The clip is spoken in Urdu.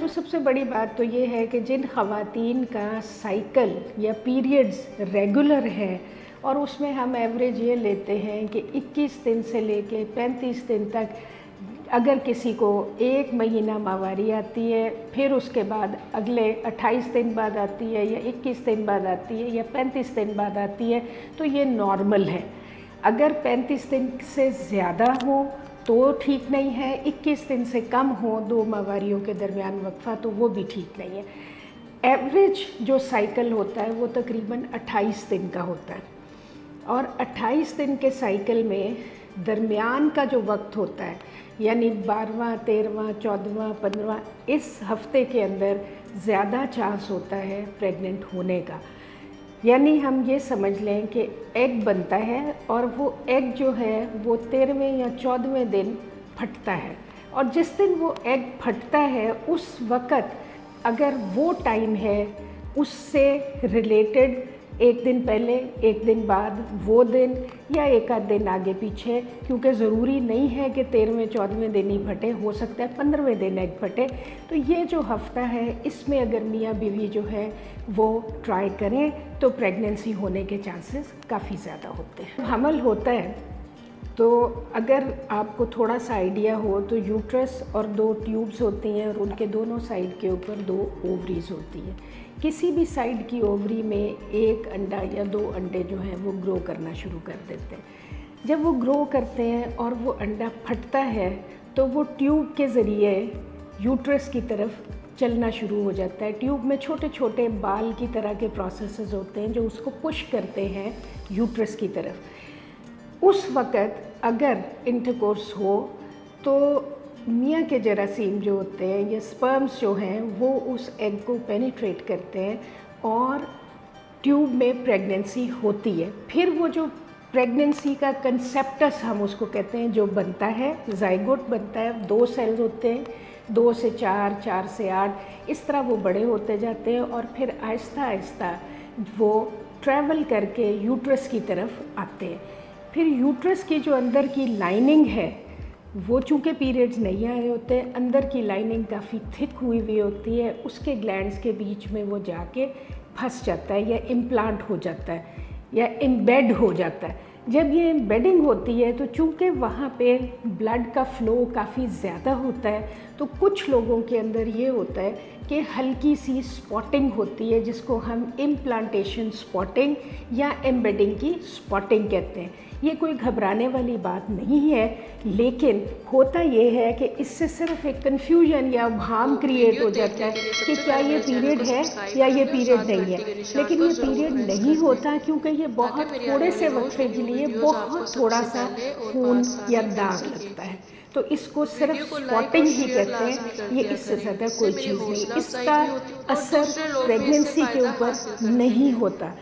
تو سب سے بڑی بات تو یہ ہے کہ جن خواتین کا سائیکل یا پیریڈز ریگولر ہے اور اس میں ہم ایوریج یہ لیتے ہیں کہ 21 دن سے لے کے 35 دن تک اگر کسی کو 1 مہینہ ماہواری آتی ہے، پھر اس کے بعد اگلے 28 دن بعد آتی ہے یا 21 دن بعد آتی ہے یا 35 دن بعد آتی ہے تو یہ نارمل ہے۔ اگر 35 دن سے زیادہ ہو تو ٹھیک نہیں ہے، 21 دن سے کم ہو 2 ماہواریوں کے درمیان وقفہ تو وہ بھی ٹھیک نہیں ہے۔ ایوریج جو سائیکل ہوتا ہے وہ تقریباً 28 دن کا ہوتا ہے، اور 28 دن کے سائیکل میں درمیان کا جو وقت ہوتا ہے یعنی 12واں 13واں 14واں 15واں اس ہفتے کے اندر زیادہ چانس ہوتا ہے پریگننٹ ہونے کا۔ یعنی ہم یہ سمجھ لیں کہ ایگ بنتا ہے اور وہ ایگ جو ہے وہ 13ویں یا 14ویں دن پھٹتا ہے، اور جس دن وہ ایگ پھٹتا ہے اس وقت اگر وہ ٹائم ہے اس سے ریلیٹڈ 1 دن پہلے 1 دن بعد وہ دن یا 1 آدھ دن آگے پیچھے، کیونکہ ضروری نہیں ہے کہ 13ویں 14ویں دن ہی پھٹے، ہو سکتا ہے 15ویں دن ایگ پھٹے، تو یہ جو ہفتہ ہے اس میں اگر میاں بیوی جو ہے وہ ٹرائی کریں تو پریگننسی ہونے کے چانسز کافی زیادہ ہوتے ہیں۔ حمل ہوتا ہے تو اگر آپ کو تھوڑا سا آئیڈیا ہو تو یوٹرس اور 2 ٹیوبز ہوتی ہیں اور ان کے دونوں سائیڈ کے اوپر 2 اووریز ہوتی ہیں۔ کسی بھی سائیڈ کی اووری میں 1 انڈا یا 2 انڈے جو ہیں وہ گرو کرنا شروع کر دیتے ہیں۔ جب وہ گرو کرتے ہیں اور وہ انڈا پھٹتا ہے تو وہ ٹیوب کے ذریعے یوٹرس کی طرف چلنا شروع ہو جاتا ہے۔ ٹیوب میں چھوٹے چھوٹے بال کی طرح کے پروسیسز ہوتے ہیں جو اس کو پش کرتے ہیں یوٹرس کی طرف۔ اس وقت اگر انٹرکورس ہو تو میاں کے جراثیم جو ہوتے ہیں یا سپرمز جو ہیں وہ اس ایگ کو پینیٹریٹ کرتے ہیں اور ٹیوب میں پریگننسی ہوتی ہے۔ پھر وہ جو پریگننسی کا کنسیپٹس ہم اس کو کہتے ہیں جو بنتا ہے، زائگوٹ بنتا ہے، 2 سیلز ہوتے ہیں، 2 سے 4، 4 سے 8، اس طرح وہ بڑے ہوتے جاتے ہیں اور پھر آہستہ آہستہ وہ ٹریول کر کے یوٹرس کی طرف آتے ہیں۔ پھر یوٹرس کی جو اندر کی لائننگ ہے وہ چونکہ پیریڈز نہیں آئے ہوتے، اندر کی لائننگ کافی تھک ہوئی ہوئی ہوتی ہے، اس کے گلینڈز کے بیچ میں وہ جا کے پھنس جاتا ہے یا امپلانٹ ہو جاتا ہے یا امبیڈ ہو جاتا ہے۔ جب یہ امبیڈنگ ہوتی ہے تو چونکہ وہاں پہ بلڈ کا فلو کافی زیادہ ہوتا ہے تو کچھ لوگوں کے اندر یہ ہوتا ہے کہ ہلکی سی سپاٹنگ ہوتی ہے جس کو ہم امپلانٹیشن سپاٹنگ یا امبیڈنگ کی سپاٹنگ کہتے ہیں۔ یہ کوئی گھبرانے والی بات نہیں ہے، لیکن ہوتا یہ ہے کہ اس سے صرف ایک کنفیوژن یا ابہام کریٹ ہو جاتا ہے کہ کیا یہ پیریڈ ہے یا یہ پیریڈ نہیں ہے، لیکن یہ پیریڈ نہیں ہوتا کیونکہ یہ بہت تھوڑے سے وقفے کے لیے بہت تھوڑا سا خون یا داغ لگتا ہے، تو اس کو صرف سپاٹنگ ہی کہتے ہیں، یہ اس سے زیادہ کوئی چیز نہیں، اس کا اثر پریگننسی کے اوپر نہیں ہوتا۔